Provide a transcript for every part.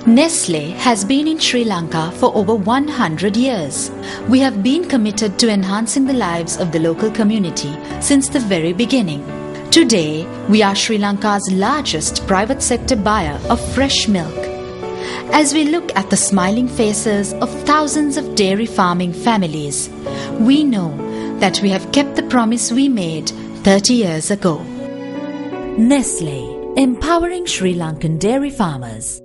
Nestle has been in Sri Lanka for over 100 years. We have been committed to enhancing the lives of the local community since the very beginning. Today, we are Sri Lanka's largest private sector buyer of fresh milk. As we look at the smiling faces of thousands of dairy farming families, we know that we have kept the promise we made 30 years ago. Nestle, empowering Sri Lankan dairy farmers.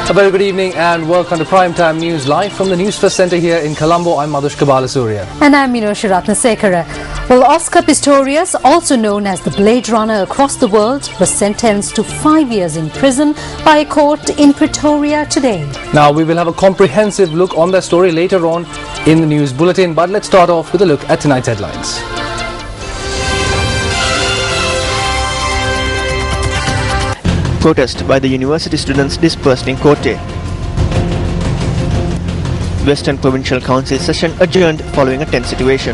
A very good evening and welcome to Primetime News live from the Newsfirst Centre here in Colombo. I'm Madhushka Balasuriya. And I'm Minoshi Ratnasekara. Well, Oscar Pistorius, also known as the Blade Runner across the world, was sentenced to 5 years in prison by a court in Pretoria today. Now, we will have a comprehensive look on that story later on in the news bulletin, but let's start off with a look at tonight's headlines. Protest by the university students dispersed in Kotte. Western Provincial Council session adjourned following a tense situation.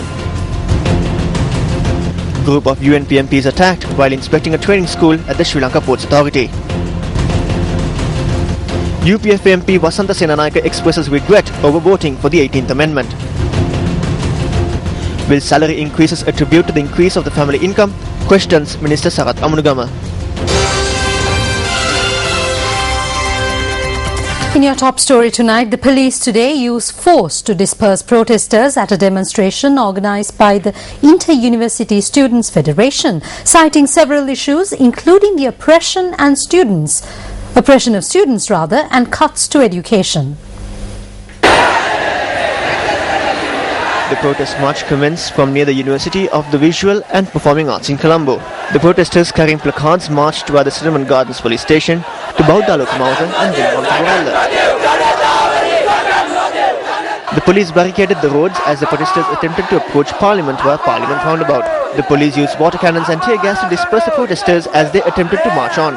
Group of UNP MPs attacked while inspecting a training school at the Sri Lanka Ports Authority. UPF MP Wasantha Senanayake expresses regret over voting for the 18th Amendment. Will salary increases attribute to the increase of the family income? Questions Minister Sarath Amunugama. In your top story tonight, the police today used force to disperse protesters at a demonstration organised by the Inter-University Students' Federation, citing several issues including the oppression of students, and cuts to education. The protest march commenced from near the University of the Visual and Performing Arts in Colombo. The protesters carrying placards marched via the Settlement Gardens police station to Bauda Lokomauta and then on to Boralla. The police barricaded the roads as the protesters attempted to approach Parliament via Parliament roundabout. The police used water cannons and tear gas to disperse the protesters as they attempted to march on.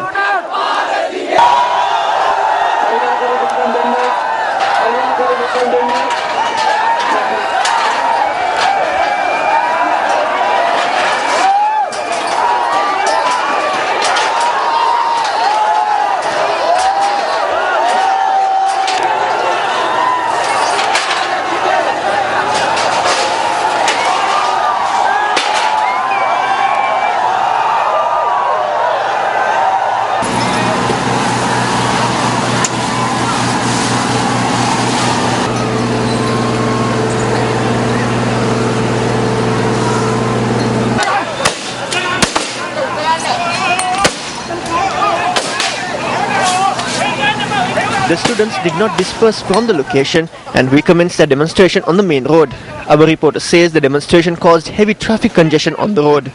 The students did not disperse from the location and recommenced their demonstration on the main road. Our reporter says the demonstration caused heavy traffic congestion on the road.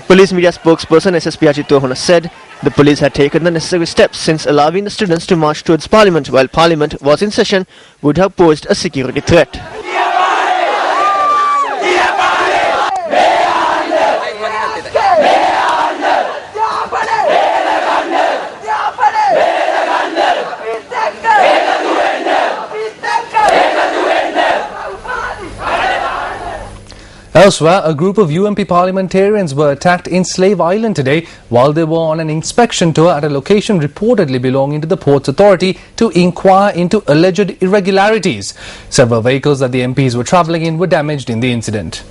Police media spokesperson SSP Ajit Tohona said the police had taken the necessary steps since allowing the students to march towards Parliament while Parliament was in session would have posed a security threat. Elsewhere, a group of UNP parliamentarians were attacked in Slave Island today while they were on an inspection tour at a location reportedly belonging to the Ports Authority to inquire into alleged irregularities. Several vehicles that the MPs were travelling in were damaged in the incident.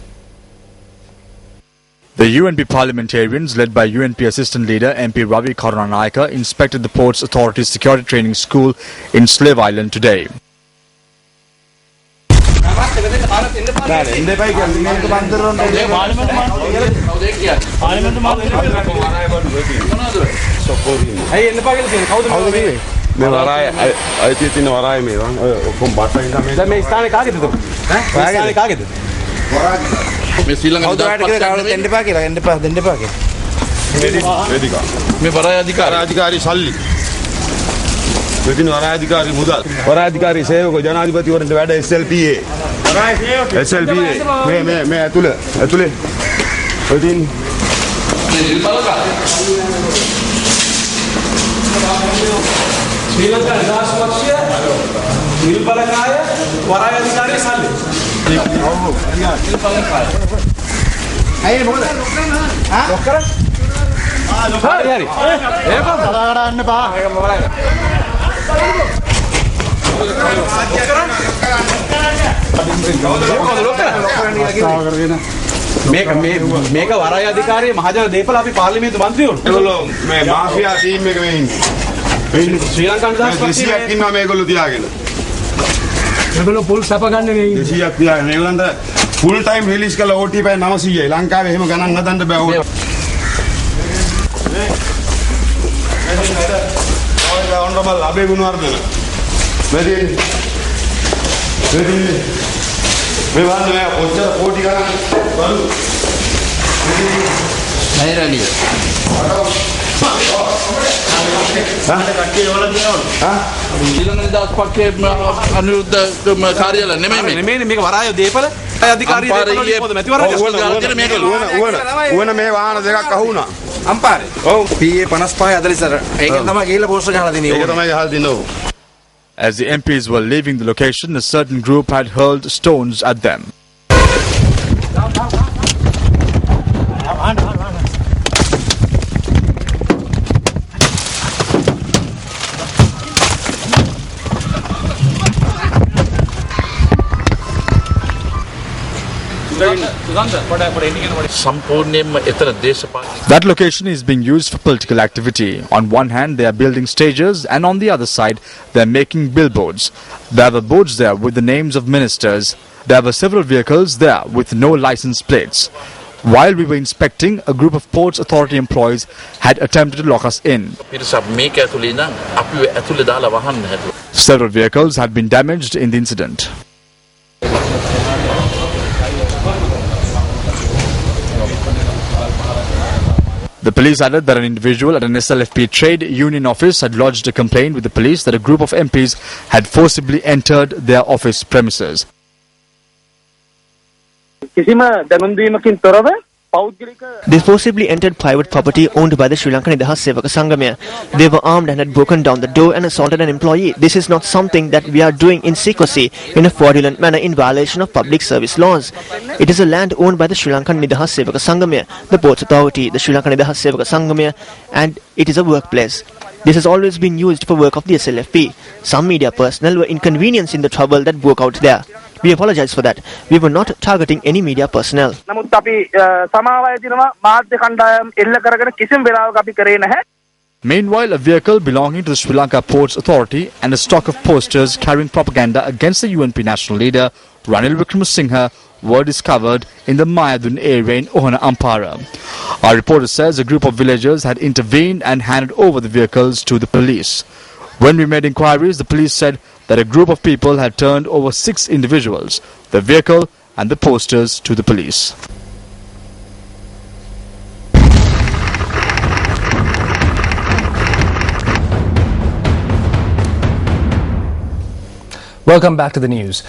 The UNP parliamentarians, led by UNP Assistant Leader MP Ravi Karunanayake, inspected the Ports Authority's security training school in Slave Island today. මෙතින් වරාධිකාරී මුදල් වරාධිකාරී සේවක ජනාධිපතිවරණට වැඩ SLPA SLB मैं अतुले दिन श्रीलंका राष्ट्रपक्षीय निलबलकाय वराय अधिकारी साले මේක වරාය අධිකාරිය මහජන දේපල අපි පාර්ලිමේන්තු මන්ත්‍රීවරු ඒගොල්ලෝ මේ මාෆියා ටීම් එක මේ ඉන්නේ ශ්‍රී ලංකන් දාස්පක්ෂිය 200ක් ඉන්නවා මේගොල්ලෝ තියාගෙන මේගොල්ලෝ පුල් සප ගන්න නේ 200ක් තියාගෙන ඒගොල්ලන්ට ෆුල් ටයිම් රිලීස් කළා OT පැය 900යි ලංකාවේ එහෙම ගණන් හදන්න බෑ ඕක ඔය ඔන්නබල් අබේ ගුණවර්ධන මෙදී මේ වන්න මේ කොච්චර කෝටි ගණන් බලු නයිරලිය කට්ටිය වල දිනවලු ඊළඟ දාස් පක්ෂයේ අනුරුද්ධ කාර්යාලය නෙමෙයි මේක වරාය දේපල අධිකාරිය දේපල පොද මැතිවරණය මේක ඕන මේ වාහන දෙකක් අහු වුණා අම්පාරේ ඔව් PA 55 අදලිසර ඒකෙන් තමයි ගිහලා පෝස්ටර් ගහලා දෙන්නේ ඒක තමයි ගහලා දෙන්නේ ඔව්. As the MPs were leaving the location, a certain group had hurled stones at them. That location is being used for political activity. On one hand, they are building stages, and on the other side, they are making billboards. There were boards there with the names of ministers. There were several vehicles there with no license plates. While we were inspecting, a group of Ports Authority employees had attempted to lock us in. Several vehicles had been damaged in the incident. The police added that an individual at an SLFP trade union office had lodged a complaint with the police that a group of MPs had forcibly entered their office premises. They forcibly entered private property owned by the Sri Lankan Nidahas Sevaka Sangamaya. They were armed and had broken down the door and assaulted an employee. This is not something that we are doing in secrecy in a fraudulent manner in violation of public service laws. It is a land owned by the Sri Lankan Nidahas Sevaka Sangamaya, the Ports Authority, the Sri Lankan Nidahas Sevaka Sangamaya, and it is a workplace. This has always been used for work of the SLFP. Some media personnel were inconvenienced in the trouble that broke out there. We apologize for that. We were not targeting any media personnel. Meanwhile, a vehicle belonging to the Sri Lanka Ports Authority and a stock of posters carrying propaganda against the UNP national leader, Ranil Wickremesinghe, were discovered in the Mayadun area in Ohana Ampara. Our reporter says a group of villagers had intervened and handed over the vehicles to the police. When we made inquiries, the police said that a group of people had turned over 6 individuals, the vehicle and the posters to the police. Welcome back to the news.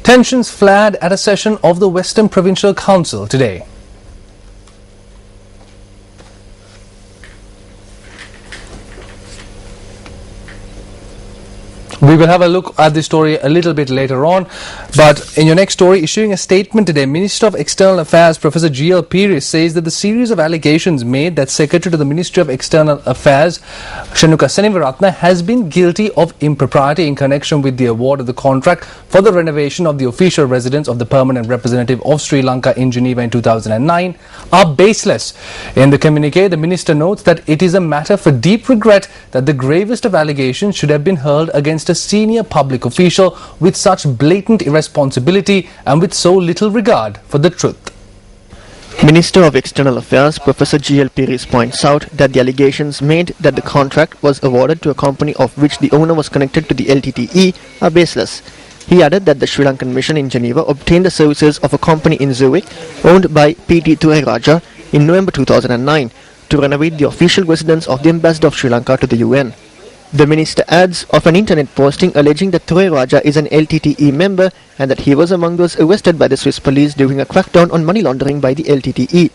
Tensions flared at a session of the Western Provincial Council today. We will have a look at this story a little bit later on, but in your next story, issuing a statement today, Minister of External Affairs Professor G.L. Peiris says that the series of allegations made that Secretary to the Ministry of External Affairs Shanuka Senivaratna has been guilty of impropriety in connection with the award of the contract for the renovation of the official residence of the permanent representative of Sri Lanka in Geneva in 2009 are baseless. In the communique, the minister notes that it is a matter for deep regret that the gravest of allegations should have been hurled against a senior public official with such blatant irresponsibility and with so little regard for the truth. Minister of External Affairs Professor G.L. Peiris points out that the allegations made that the contract was awarded to a company of which the owner was connected to the LTTE are baseless. He added that the Sri Lankan mission in Geneva obtained the services of a company in Zurich owned by P.T. Thuairaja in November 2009 to renovate the official residence of the ambassador of Sri Lanka to the UN. The minister adds of an internet posting alleging that Troy Raja is an LTTE member and that he was among those arrested by the Swiss police during a crackdown on money laundering by the LTTE.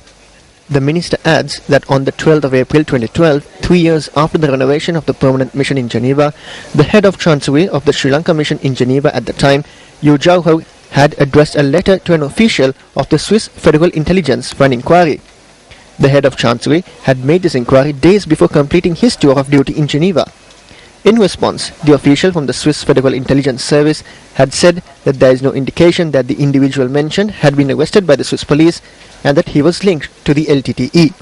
The minister adds that on the 12th of April 2012, 3 years after the renovation of the permanent mission in Geneva, the head of Chancery of the Sri Lanka mission in Geneva at the time, Yu Jauho, had addressed a letter to an official of the Swiss Federal Intelligence for an inquiry. The head of Chancery had made this inquiry days before completing his tour of duty in Geneva. In response, the official from the Swiss Federal Intelligence Service had said that there is no indication that the individual mentioned had been arrested by the Swiss police and that he was linked to the LTTE.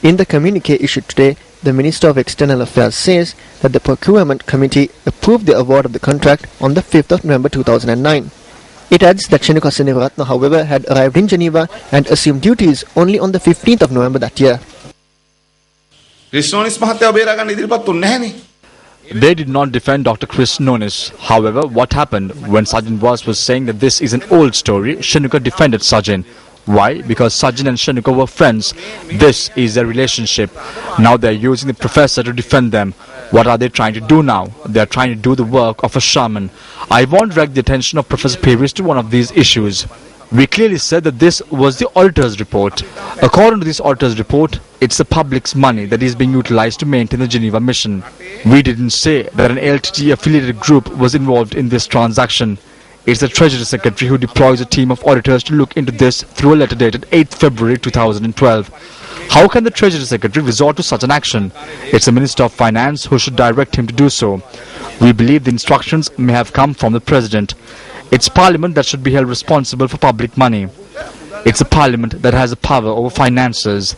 In the communique issued today, the Minister of External Affairs says that the Procurement Committee approved the award of the contract on the 5th of November 2009. It adds that Shenuka Senivaratna, however, had arrived in Geneva and assumed duties only on the 15th of November that year. They did not defend Dr. Chris Nonis. However, what happened when Sajjan was saying that this is an old story, Shenuka defended Sajjan. Why? Because Sajjan and Shenuka were friends. This is their relationship. Now they are using the professor to defend them. What are they trying to do now? They are trying to do the work of a shaman. I won't direct the attention of Professor Peiris to one of these issues. We clearly said that this was the auditor's report. According to this auditor's report, it's the public's money that is being utilized to maintain the Geneva mission. We didn't say that an LTT affiliated group was involved in this transaction. It's the Treasury Secretary who deploys a team of auditors to look into this through a letter dated 8th February 2012. How can the Treasury Secretary resort to such an action? It's the Minister of Finance who should direct him to do so. We believe the instructions may have come from the President. It's Parliament that should be held responsible for public money. It's the Parliament that has the power over finances.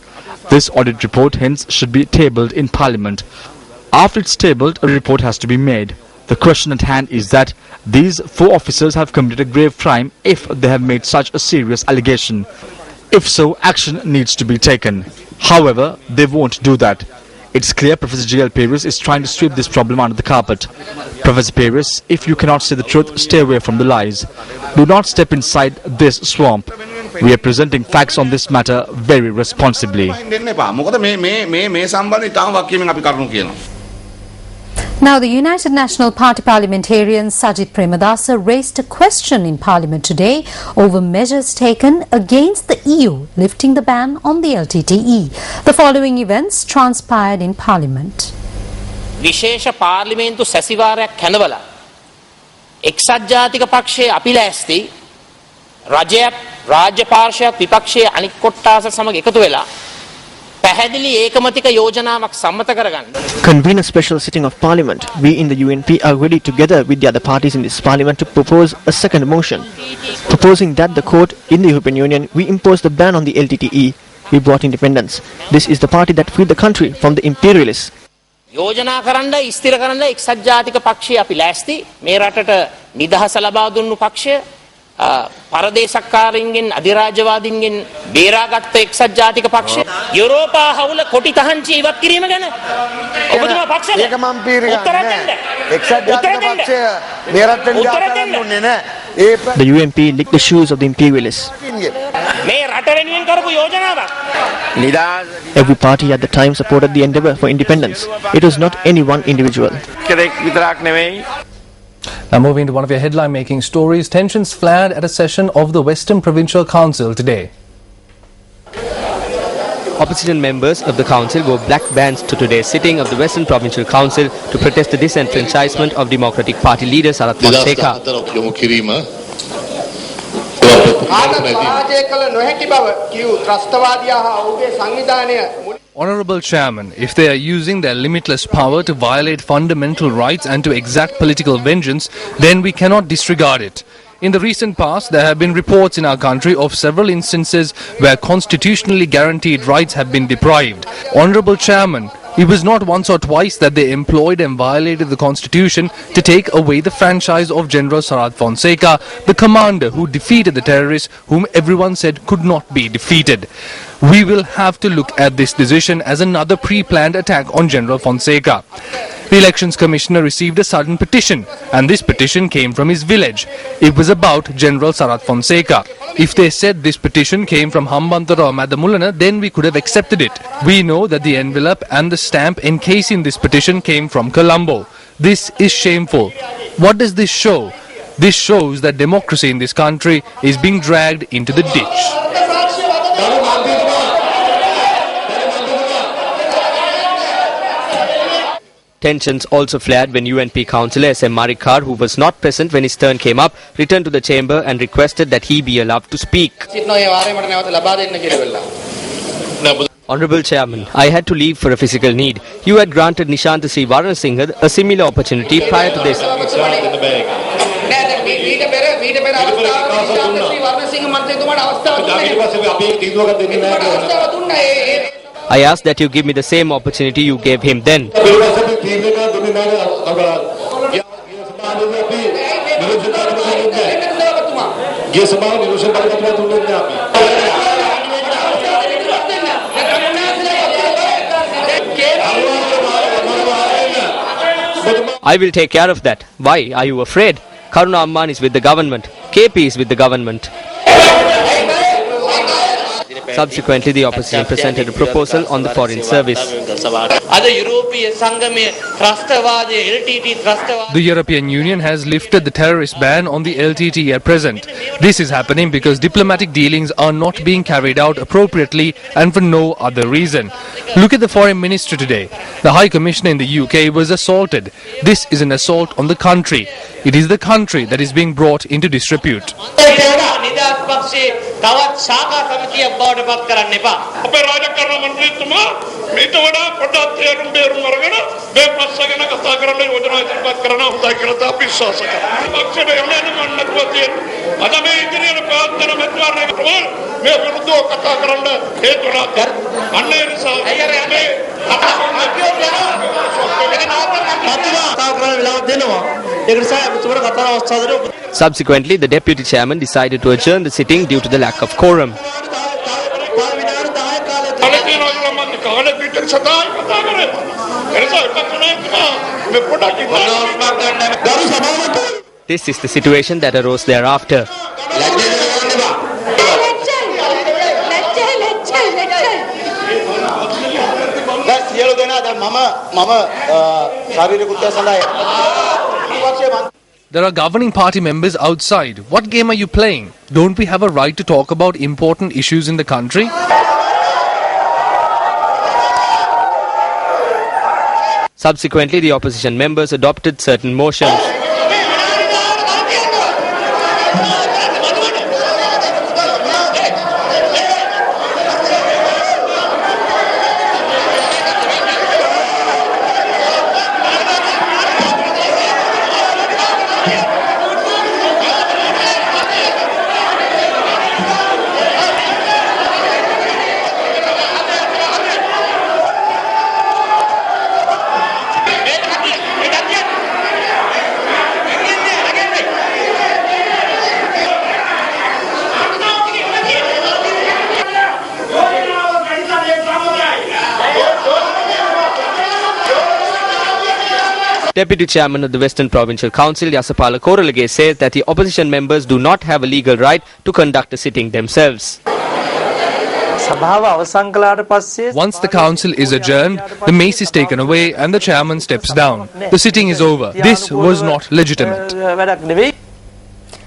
This audit report hence should be tabled in Parliament. After it's tabled, a report has to be made. The question at hand is that these 4 officers have committed a grave crime if they have made such a serious allegation. If so, action needs to be taken. However, they won't do that. It's clear Professor J.L. Peiris is trying to sweep this problem under the carpet. Professor Peiris, if you cannot say the truth, stay away from the lies. Do not step inside this swamp. We are presenting facts on this matter very responsibly. Now, the United National Party parliamentarian Sajid Premadasa raised a question in Parliament today over measures taken against the EU lifting the ban on the LTTE. The following events transpired in Parliament. විශේෂ පාර්ලිමේන්තු සැසිවාරයක් කැඳවලා එක්සත් ජාතික පක්ෂයේ අපිලෑස්ති රජයක් රාජ්‍ය පාර්ශවයක් විපක්ෂයේ අනික් කොට්ටාස සමග එකතු වෙලා පැහැදිලි ඒකමතික යෝජනාවක් සම්මත කරගන්න. Convene a special sitting of Parliament. We in the UNP are ready together with the other parties in this Parliament to propose a second motion, proposing that the court in the European Union we impose the ban on the LTTE. We brought independence. This is the party that freed the country from the imperialists. යෝජනා කරන්න ඉස්තිර කරන්න එක්සත් ජාතික පක්ෂය අපි ලෑස්ති මේ රටට නිදහස ලබා දුන්නු පක්ෂය පරදේශක්කාරින්ගෙන් අධිරාජ්‍යවාදීන්ගෙන් බේරාගත්ත එක්සත් ජාතික පක්ෂය යුරෝපා හවුල කොටි තහංචි ඉවත් කිරීම ගැන ඔබතුමා පක්ෂද ඒක මම පීරිගන්නේ නැහැ එක්සත් ජාතික පක්ෂය මේ රටෙන් ජාතකම් දුන්නේ නැහැ. The UNP licked the shoes of the imperialists. මේ රට වෙනුවෙන් කරපු යෝජනාවක්. Every party at the time supported the endeavour for independence. It was not any one individual. Now moving to one of your headline-making stories, tensions flared at a session of the Western Provincial Council today. Opposition members of the council wore black bands to today's sitting of the Western Provincial Council to protest the disenfranchisement of Democratic Party leader Sarath Fonseca. Honourable Chairman, if they are using their limitless power to violate fundamental rights and to exact political vengeance, then we cannot disregard it. In the recent past, there have been reports in our country of several instances where constitutionally guaranteed rights have been deprived. Honourable Chairman, it was not once or twice that they employed and violated the constitution to take away the franchise of General Sarath Fonseca, the commander who defeated the terrorists whom everyone said could not be defeated. We will have to look at this decision as another pre-planned attack on General Fonseca. The Elections Commissioner received a sudden petition, and this petition came from his village. It was about General Sarath Fonseca. If they said this petition came from Hambantara or Madamulana, then we could have accepted it. We know that the envelope and the stamp encasing this petition came from Colombo. This is shameful. What does this show? This shows that democracy in this country is being dragged into the ditch. Tensions also flared when UNP councillor S.M. Marikar, who was not present when his turn came up, returned to the chamber and requested that he be allowed to speak. Honourable Chairman, I had to leave for a physical need. You had granted Nishanta Sri Varanasinghe a similar opportunity prior to this. I ask that you give me the same opportunity you gave him then. I will take care of that. Why? Are you afraid? Karuna Amman is with the government. KP is with the government. Subsequently, the opposition presented a proposal on the foreign service. The European Union has lifted the terrorist ban on the LTT at present. This is happening because diplomatic dealings are not being carried out appropriately and for no other reason. Look at the Foreign Minister today. The High Commissioner in the UK was assaulted. This is an assault on the country. It is the country that is being brought into disrepute. Subsequently, the Deputy Chairman decided to adjourn the sitting due to the lack of quorum. This is the situation that arose thereafter. There are governing party members outside. What game are you playing? Don't we have a right to talk about important issues in the country? Subsequently, the opposition members adopted certain motions. Deputy Chairman of the Western Provincial Council, Yasapala Koralage, says that the opposition members do not have a legal right to conduct a sitting themselves. Once the council is adjourned, the mace is taken away and the chairman steps down. The sitting is over. This was not legitimate.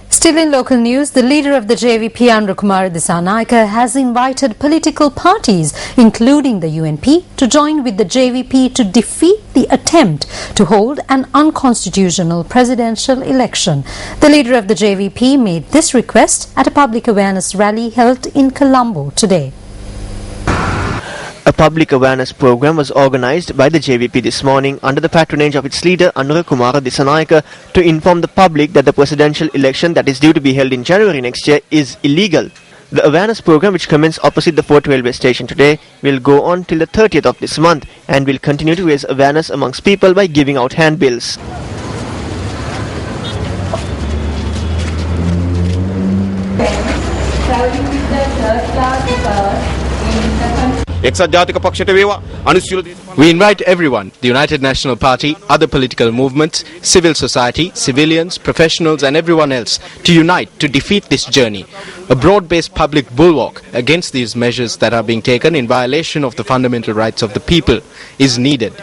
Still in local news, the leader of the JVP, Kumar Dissanayake, has invited political parties, including the UNP, to join with the JVP to defeat the attempt to hold an unconstitutional presidential election. The leader of the JVP made this request at a public awareness rally held in Colombo today. A public awareness program was organised by the JVP this morning under the patronage of its leader Kumar Dissanayake to inform the public that the presidential election that is due to be held in January next year is illegal. The awareness program, which commenced opposite the Fort Railway Station today, will go on till the 30th of this month and will continue to raise awareness amongst people by giving out handbills. Traveling with the third class in එක්සත් ජාතික පක්ෂයට වේවා අනිශ්චිත We invite everyone, the United National Party, other political movements, civil society, civilians, professionals and everyone else to unite to defeat this journey. A broad-based public bulwark against these measures that are being taken in violation of the fundamental rights of the people is needed.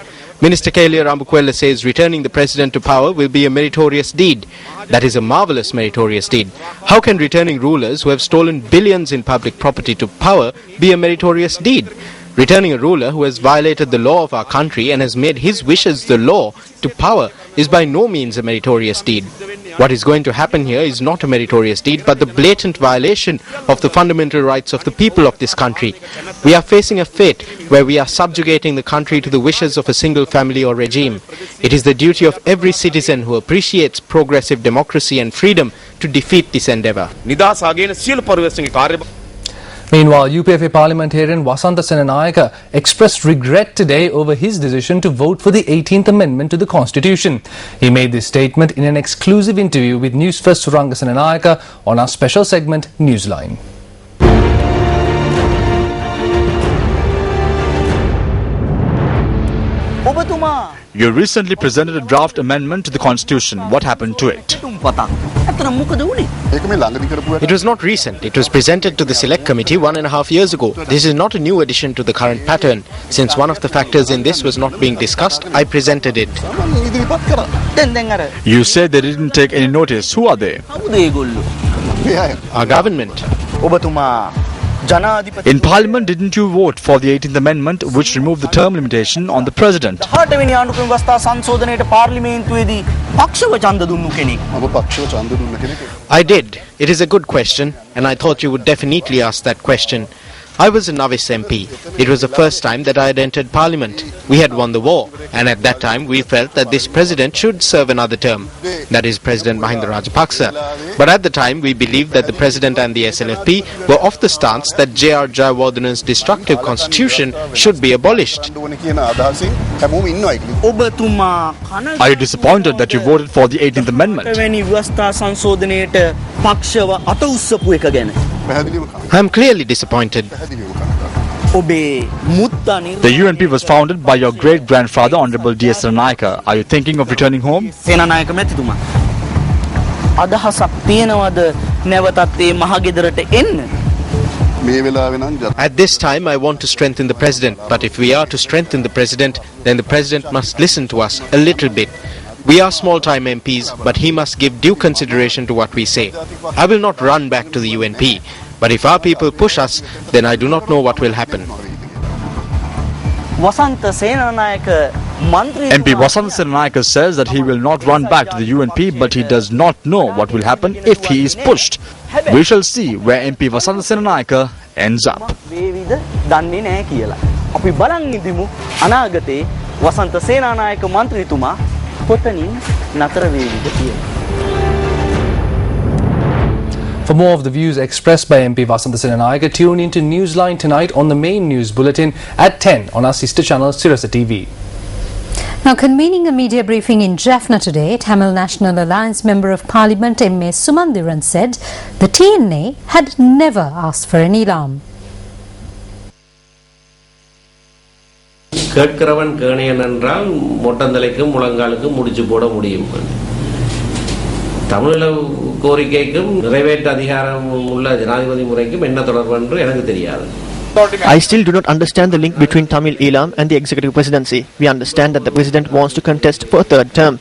Minister Kalia Rambukwella says returning the president to power will be a meritorious deed. That is a marvellous meritorious deed. How can returning rulers who have stolen billions in public property to power be a meritorious deed? Returning a ruler who has violated the law of our country and has made his wishes the law to power is by no means a meritorious deed. What is going to happen here is not a meritorious deed, but the blatant violation of the fundamental rights of the people of this country. We are facing a fate where we are subjugating the country to the wishes of a single family or regime. It is the duty of every citizen who appreciates progressive democracy and freedom to defeat this endeavour. Meanwhile, UPFA parliamentarian Wasantha Senanayake expressed regret today over his decision to vote for the 18th Amendment to the Constitution. He made this statement in an exclusive interview with Newsfirst Suranga Senanayake on our special segment Newsline. You recently presented a draft amendment to the Constitution. What happened to it? It was not recent. It was presented to the Select Committee 1.5 years ago. This is not a new addition to the current pattern. Since one of the factors in this was not being discussed, I presented it. You said they didn't take any notice. Who are they? Our government. In Parliament, didn't you vote for the 18th Amendment which removed the term limitation on the President? I did. It is a good question, and I thought you would definitely ask that question. I was a novice MP. It was the first time that I had entered Parliament. We had won the war, and at that time we felt that this president should serve another term. That is President Mahinda Rajapaksa. But at the time we believed that the president and the SNFP were of the stance that J.R. Jayawardena's destructive constitution should be abolished. Are you disappointed that you voted for the 18th Amendment? I am clearly disappointed. The UNP was founded by your great-grandfather, Honorable D.S. Ranayake. Are you thinking of returning home? At this time, I want to strengthen the president. But if we are to strengthen the president, then the president must listen to us a little bit. We are small-time MPs, but he must give due consideration to what we say. I will not run back to the UNP, but if our people push us, then I do not know what will happen. MP Wasantha Senanayake says that he will not run back to the UNP, but he does not know what will happen if he is pushed. We shall see where MP Wasantha Senanayake ends up. For more of the views expressed by MP Wasantha Senanayake, tune into Newsline tonight on the main news bulletin at 10 on our sister channel Sirasa TV. Now, convening a media briefing in Jaffna today, Tamil National Alliance Member of Parliament M.A. Sumandiran said the TNA had never asked for any alarm. கேட்கிறவன் கேணியன் என்றால் மொட்டந்தலைக்கும் முழங்காலுக்கும் முடிச்சு போட முடியும். தமிழ கோரிக்கைக்கும் நிறைவேற்ற அதிகாரம் உள்ள ஜனாதிபதி முறைக்கும் என்ன தொடர்பு என்று எனக்கு தெரியாது. I still do not understand the link between Tamil Elam and the executive presidency. We understand that the president wants to contest for a third term.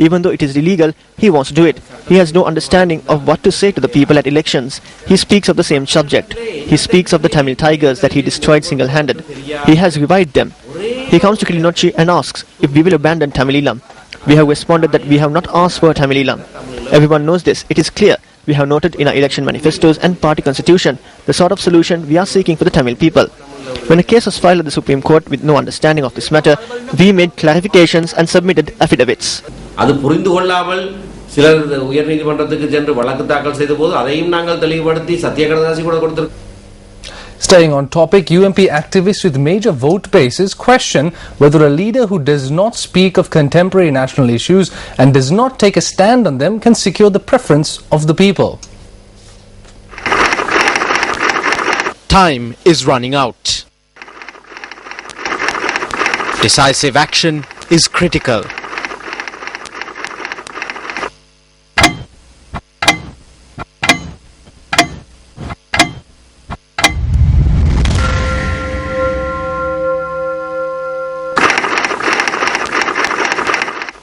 Even though it is illegal, he wants to do it. He has no understanding of what to say to the people at elections. He speaks of the same subject. He speaks of the Tamil tigers that he destroyed single-handed. He has revived them. He comes to Kilinochi and asks if we will abandon Tamil Elam. We have responded that we have not asked for Tamil Elam. Everyone knows this. It is clear. We have noted in our election manifestos and party constitution the sort of solution we are seeking for the Tamil people. When a case was filed at the Supreme Court with no understanding of this matter, we made clarifications and submitted affidavits. அது புரிந்து கொள்ளாமல் சிலர் உயர்நீதிமன்றத்துக்கு சென்று வழக்கு தாக்கல் செய்தபோது அதையும் நாங்கள் தெளிவுபடுத்தி சத்தியகடதாசி கூட கொடுத்திருக்கிறோம். Staying on topic, UNP activists with major vote bases question whether a leader who does not speak of contemporary national issues and does not take a stand on them can secure the preference of the people. Time is running out. Decisive action is critical.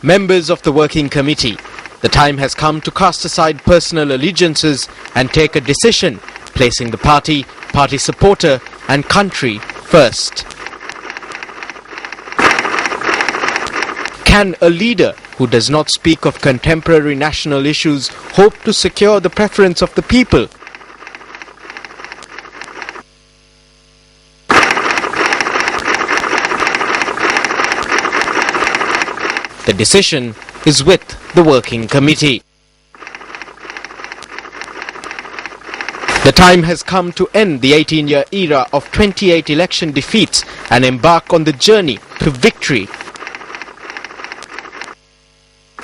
Members of the Working Committee, the time has come to cast aside personal allegiances and take a decision, placing the party, party supporter and country first. Can a leader who does not speak of contemporary national issues hope to secure the preference of the people? The decision is with the Working Committee. The time has come to end the 18-year era of 28 election defeats and embark on the journey to victory.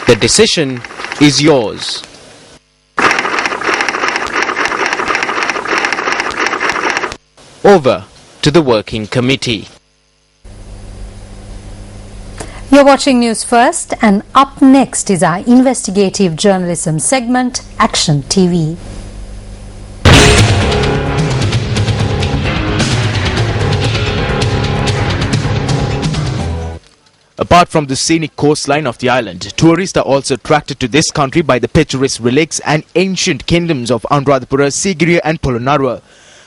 The decision is yours. Over to the Working Committee. You're watching News First, and up next is our investigative journalism segment, Action TV. Apart from the scenic coastline of the island, tourists are also attracted to this country by the picturesque relics and ancient kingdoms of Anuradhapura, Sigiriya and Polonnaruwa.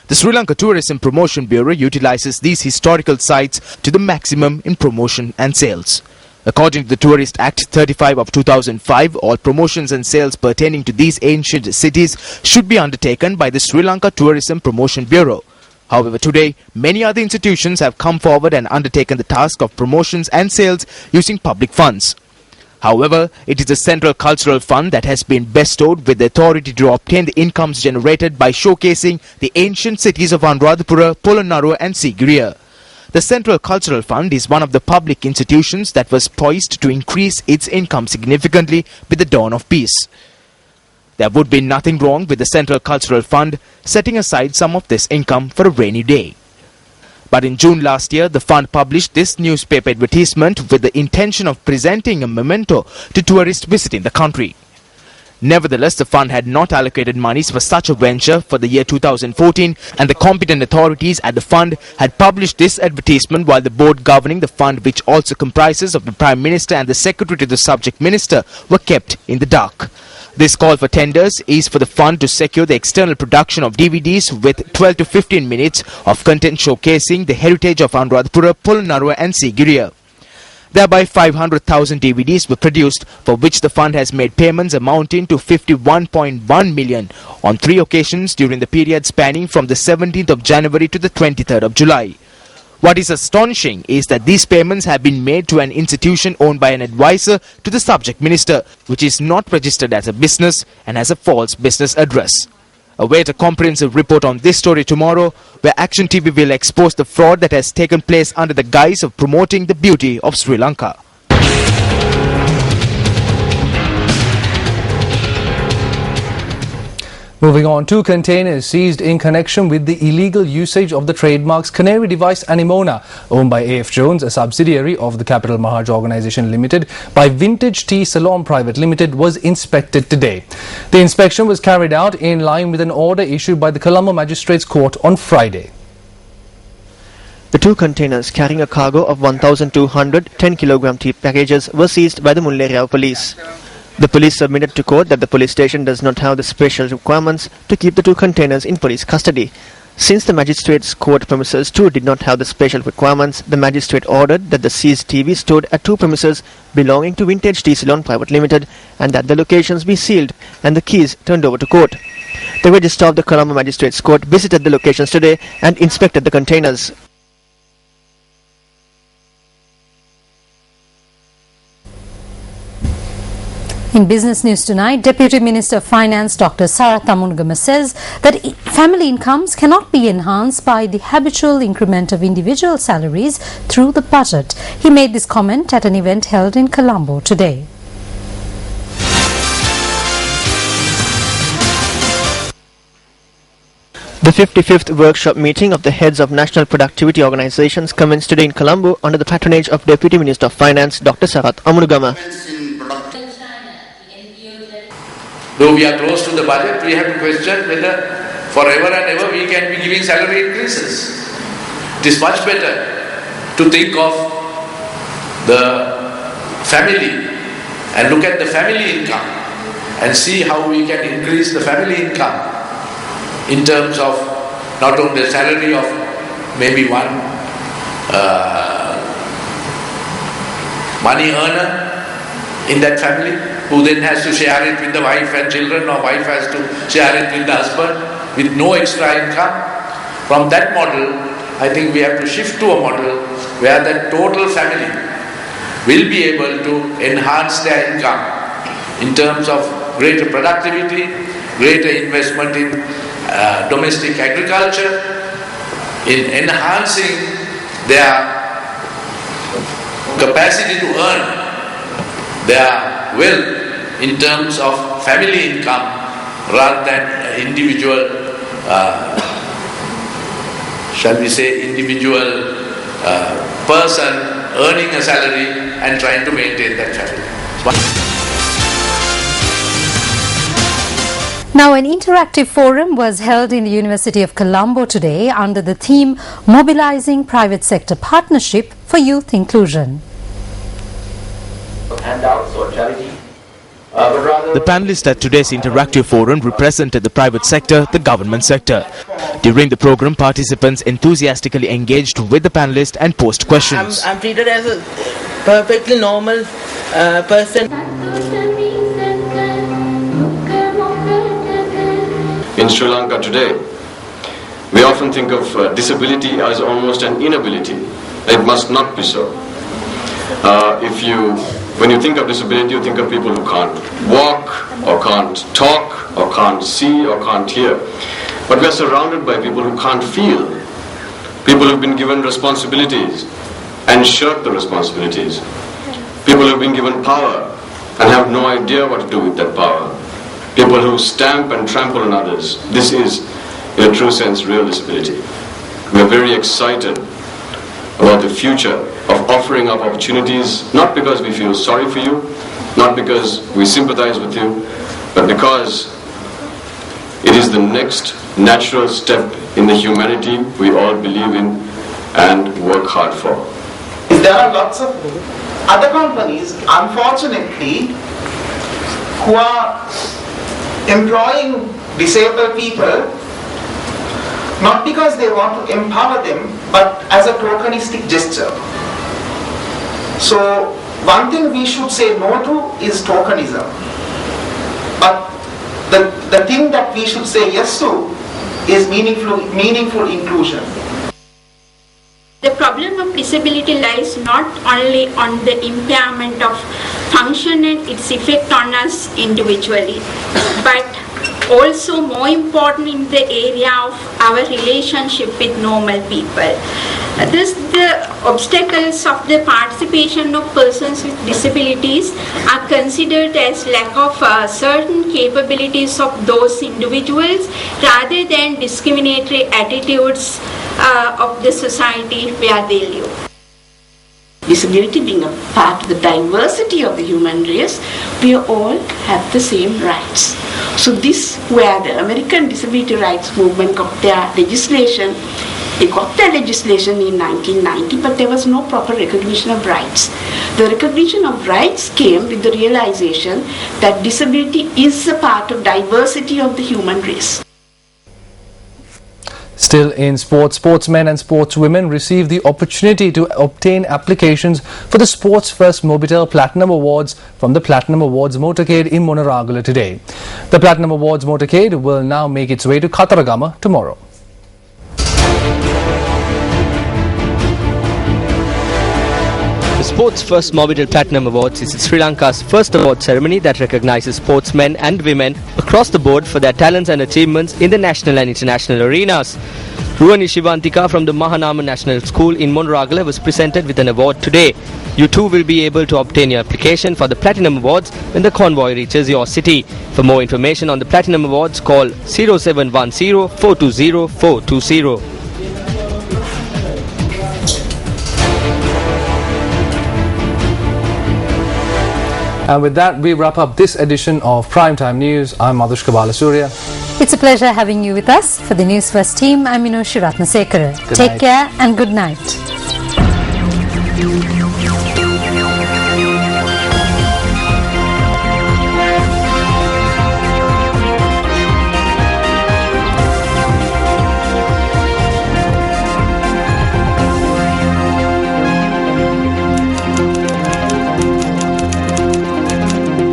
The Sri Lanka Tourism Promotion Bureau utilizes these historical sites to the maximum in promotion and sales. According to the Tourist Act 35 of 2005, all promotions and sales pertaining to these ancient cities should be undertaken by the Sri Lanka Tourism Promotion Bureau. However, today, many other institutions have come forward and undertaken the task of promotions and sales using public funds. However, it is the Central Cultural Fund that has been bestowed with the authority to obtain the incomes generated by showcasing the ancient cities of Anuradhapura, Polonnaruwa and Sigiriya. The Central Cultural Fund is one of the public institutions that was poised to increase its income significantly with the dawn of peace. There would be nothing wrong with the Central Cultural Fund setting aside some of this income for a rainy day. But in June last year, the fund published this newspaper advertisement with the intention of presenting a memento to tourists visiting the country. Nevertheless, the fund had not allocated monies for such a venture for the year 2014, and the competent authorities at the fund had published this advertisement while the board governing the fund, which also comprises of the Prime Minister and the Secretary to the Subject Minister, were kept in the dark. This call for tenders is for the fund to secure the external production of DVDs with 12 to 15 minutes of content showcasing the heritage of Anuradhapura, Polonnaruwa and Sigiriya. Thereby 500,000 DVDs were produced, for which the fund has made payments amounting to 51.1 million on 3 occasions during the period spanning from the 17th of January to the 23rd of July. What is astonishing is that these payments have been made to an institution owned by an advisor to the subject minister, which is not registered as a business and has a false business address. Await a comprehensive report on this story tomorrow, where Action TV will expose the fraud that has taken place under the guise of promoting the beauty of Sri Lanka. Moving on, 2 containers seized in connection with the illegal usage of the Trademark's canary device Anemona, owned by AF Jones, a subsidiary of the Capital Mahaj Organisation Limited, by Vintage Tea Salon Private Limited, was inspected today. The inspection was carried out in line with an order issued by the Colombo Magistrates Court on Friday. The 2 containers carrying a cargo of 1,200 10-kilogram tea packages were seized by the Mullaria police. The police submitted to court that the police station does not have the special requirements to keep the 2 containers in police custody. Since the magistrate's court premises too did not have the special requirements, the magistrate ordered that the seized TV stood at 2 premises belonging to Vintage Tea Salon Private Limited and that the locations be sealed and the keys turned over to court. The registrar of the Colombo Magistrates Court visited the locations today and inspected the containers. In business news tonight, Deputy Minister of Finance Dr. Sarath Thammunugamu says that family incomes cannot be enhanced by the habitual increment of individual salaries through the budget. He made this comment at an event held in Colombo today. The 55th workshop meeting of the heads of national productivity organizations commenced today in Colombo under the patronage of Deputy Minister of Finance Dr. Sarath Amunugama. Though we are close to the budget, we have to question whether forever and ever we can be giving salary increases. It is much better to think of the family and look at the family income and see how we can increase the family income in terms of not only the salary of maybe one money earner in that family who then has to share it with the wife and children, or wife has to share it with the husband with no extra income. From that model, I think we have to shift to a model where the total family will be able to enhance their income in terms of greater productivity, greater investment in domestic agriculture, in enhancing their capacity to earn their wealth in terms of family income rather than individual, shall we say, individual person earning a salary and trying to maintain that family. Now, an interactive forum was held in the University of Colombo today under the theme Mobilizing Private Sector Partnership for Youth Inclusion. The panelists at today's interactive forum represented the private sector, the government sector. During the program, participants enthusiastically engaged with the panelists and posed questions. I'm treated as a perfectly normal person. In Sri Lanka today, we often think of disability as almost an inability. It must not be so. When you think of disability, you think of people who can't walk, or can't talk, or can't see, or can't hear. But we are surrounded by people who can't feel. People who've been given responsibilities and shirk the responsibilities. People who've been given power and have no idea what to do with that power. People who stamp and trample on others. This is, in a true sense, real disability. We are very excited about the future of offering up opportunities, not because we feel sorry for you, not because we sympathize with you, but because it is the next natural step in the humanity we all believe in and work hard for. There are lots of other companies, unfortunately, who are employing disabled people not because they want to empower them, but as a tokenistic gesture. So one thing we should say no to is tokenism. But the thing that we should say yes to is meaningful inclusion. The problem of disability lies not only on the impairment of function and its effect on us individually, but also more important in the area of our relationship with normal people. The obstacles of the participation of persons with disabilities are considered as lack of certain capabilities of those individuals rather than discriminatory attitudes of the society where they live. Disability being a part of the diversity of the human race, we all have the same rights. So this, where the American Disability Rights Movement got their legislation, they got their legislation in 1990, but there was no proper recognition of rights. The recognition of rights came with the realization that disability is a part of diversity of the human race. Still in sports, sportsmen and sportswomen received the opportunity to obtain applications for the Sports First Mobitel Platinum Awards from the Platinum Awards Motorcade in Monaragala today. The Platinum Awards Motorcade will now make its way to Kataragama tomorrow. The Sports First Mobitel Platinum Awards is Sri Lanka's first award ceremony that recognizes sportsmen and women across the board for their talents and achievements in the national and international arenas. Ruani Shivantika from the Mahanama National School in Monragala was presented with an award today. You too will be able to obtain your application for the Platinum Awards when the convoy reaches your city. For more information on the Platinum Awards, call 0710 420 420. And with that, we wrap up this edition of Primetime News. I'm Madhushka Balasurya. It's a pleasure having you with us. For the Newsfirst team, I'm Minoshi Ratnasekara. Take care and good night.